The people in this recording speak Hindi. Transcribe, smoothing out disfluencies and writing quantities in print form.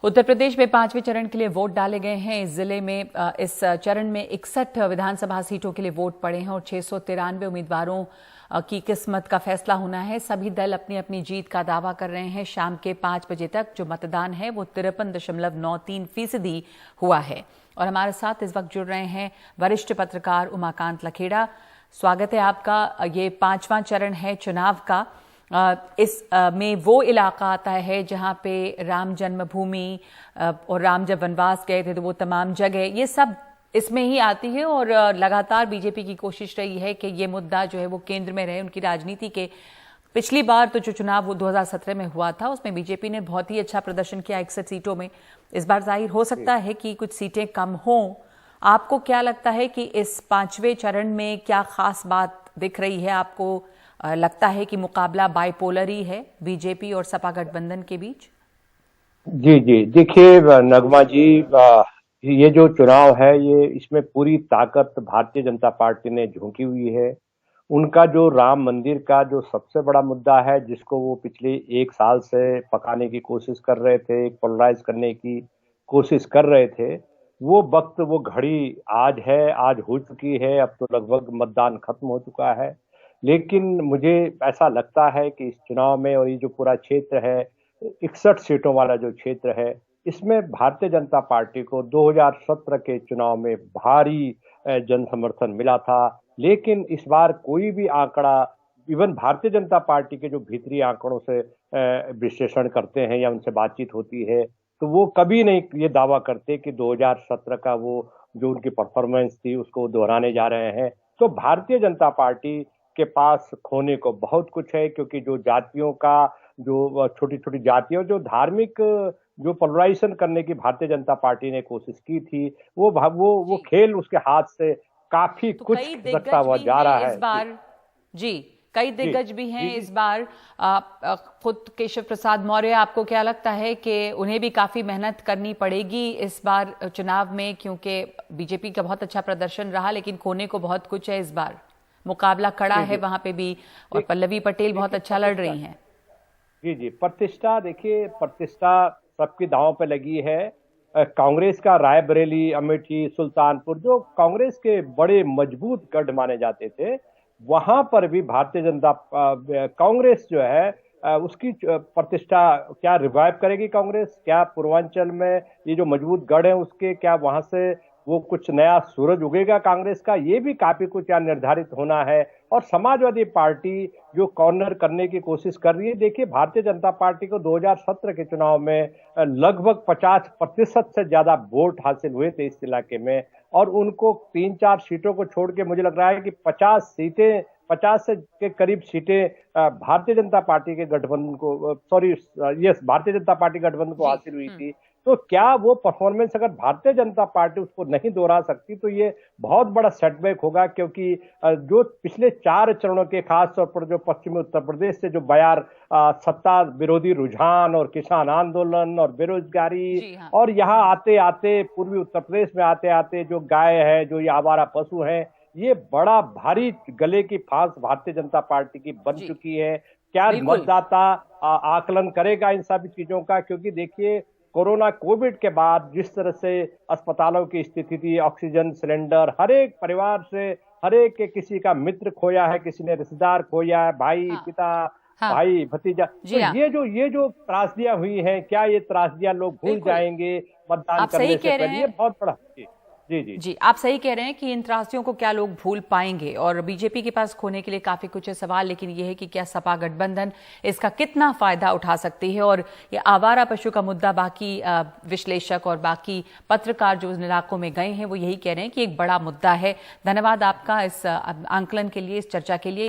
उत्तर प्रदेश में 5वें चरण के लिए वोट डाले गए हैं। इस जिले में इस चरण में 61 विधानसभा सीटों के लिए वोट पड़े हैं और 693 उम्मीदवारों की किस्मत का फैसला होना है। सभी दल अपनी अपनी जीत का दावा कर रहे हैं। शाम के 5 बजे तक जो मतदान है वो 53.93% हुआ है। और हमारे साथ इस वक्त जुड़ रहे हैं वरिष्ठ पत्रकार उमाकांत लखेड़ा। स्वागत है आपका। ये 5वां चरण है चुनाव का। इस में वो इलाका आता है जहां पे राम जन्मभूमि और राम जब वनवास गए थे तो वो तमाम जगह ये सब इसमें ही आती है। और लगातार बीजेपी की कोशिश रही है कि ये मुद्दा जो है वो केंद्र में रहे उनकी राजनीति के। पिछली बार तो जो चुनाव वो 2017 में हुआ था उसमें बीजेपी ने बहुत ही अच्छा प्रदर्शन किया 61 सीटों में। इस बार जाहिर हो सकता है कि कुछ सीटें कम हों। आपको क्या लगता है कि इस 5वें चरण में क्या खास बात दिख रही है? आपको लगता है कि मुकाबला बाइपोलर ही है बीजेपी और सपा गठबंधन के बीच? जी जी, देखिए नगमा जी, ये जो चुनाव है ये इसमें पूरी ताकत भारतीय जनता पार्टी ने झोंकी हुई है। उनका जो राम मंदिर का जो सबसे बड़ा मुद्दा है जिसको वो पिछले 1 साल से पकाने की कोशिश कर रहे थे, पोलराइज करने की कोशिश कर रहे थे, वो वक्त वो घड़ी आज है, आज हो चुकी है। अब तो लगभग मतदान खत्म हो चुका है। लेकिन मुझे ऐसा लगता है कि इस चुनाव में और ये जो पूरा क्षेत्र है 61 सीटों वाला जो क्षेत्र है, इसमें भारतीय जनता पार्टी को 2017 के चुनाव में भारी जन समर्थन मिला था। लेकिन इस बार कोई भी आंकड़ा, इवन भारतीय जनता पार्टी के जो भीतरी आंकड़ों से विश्लेषण करते हैं या उनसे बातचीत होती है, तो वो कभी नहीं ये दावा करते कि 2017 का वो जो उनकी परफॉर्मेंस थी उसको दोहराने जा रहे हैं। तो भारतीय जनता पार्टी के पास खोने को बहुत कुछ है, क्योंकि जो जातियों का जो छोटी छोटी जातियों जो धार्मिक जो पोलराइजेशन करने की भारतीय जनता पार्टी ने कोशिश की थी, वो खेल उसके हाथ से काफी तो कुछ कई खिसकता दिग्गज हुआ भी जा हैं रहा इस है। बार। जी, कई दिग्गज भी हैं जी इस बार। खुद केशव प्रसाद मौर्य, आपको क्या लगता है कि उन्हें भी काफी मेहनत करनी पड़ेगी इस बार चुनाव में? क्योंकि बीजेपी का बहुत अच्छा प्रदर्शन रहा लेकिन खोने को बहुत कुछ है। इस बार मुकाबला कड़ा है वहां पे भी, और पल्लवी पटेल बहुत अच्छा लड़ रही हैं। जी जी, प्रतिष्ठा, देखिए प्रतिष्ठा सबकी दांव पे लगी है। कांग्रेस का रायबरेली, अमेठी, सुल्तानपुर जो कांग्रेस के बड़े मजबूत गढ़ माने जाते थे, वहां पर भी भारतीय जनता कांग्रेस जो है उसकी प्रतिष्ठा क्या रिवाइव करेगी कांग्रेस? क्या पूर्वांचल में ये जो मजबूत गढ़ है उसके क्या वहां से वो कुछ नया सूरज उगेगा कांग्रेस का? ये भी काफी कुछ यहाँ निर्धारित होना है। और समाजवादी पार्टी जो कॉर्नर करने की कोशिश कर रही है, देखिए भारतीय जनता पार्टी को 2017 के चुनाव में लगभग 50% से ज्यादा वोट हासिल हुए थे इस इलाके में, और उनको 3-4 सीटों को छोड़ के मुझे लग रहा है कि 50 से के करीब सीटें भारतीय जनता पार्टी के गठबंधन को, भारतीय जनता पार्टी गठबंधन को हासिल हुई थी। तो क्या वो परफॉर्मेंस अगर भारतीय जनता पार्टी उसको नहीं दोहरा सकती तो ये बहुत बड़ा सेटबैक होगा, क्योंकि जो पिछले 4 चरणों के, खास तौर पर जो पश्चिमी उत्तर प्रदेश से जो बयार सत्ता विरोधी रुझान और किसान आंदोलन और बेरोजगारी, और यहाँ आते आते पूर्वी उत्तर प्रदेश में आते आते जो गाय है, जो ये आवारा पशु हैं, ये बड़ा भारी गले की फांस भारतीय जनता पार्टी की बन चुकी है। क्या मतदाता आकलन करेगा इन सभी चीजों का? क्योंकि देखिए कोविड के बाद जिस तरह से अस्पतालों की स्थिति थी, ऑक्सीजन सिलेंडर, हर एक परिवार से हर एक के किसी का मित्र खोया है, किसी ने रिश्तेदार खोया है, भाई पिता, भाई भतीजा। तो ये जो त्रासदियां हुई हैं, क्या ये त्रासदियां लोग भूल जाएंगे मतदान करने से पहले? ये बहुत बड़ा जी जी जी, आप सही कह रहे हैं कि इन त्रासदियों को क्या लोग भूल पाएंगे। और बीजेपी के पास खोने के लिए काफी कुछ है। सवाल लेकिन यह है कि क्या सपा गठबंधन इसका कितना फायदा उठा सकती है। और ये आवारा पशु का मुद्दा, बाकी विश्लेषक और बाकी पत्रकार जो उन इलाकों में गए हैं वो यही कह रहे हैं कि एक बड़ा मुद्दा है। धन्यवाद आपका इस आंकलन के लिए, इस चर्चा के लिए।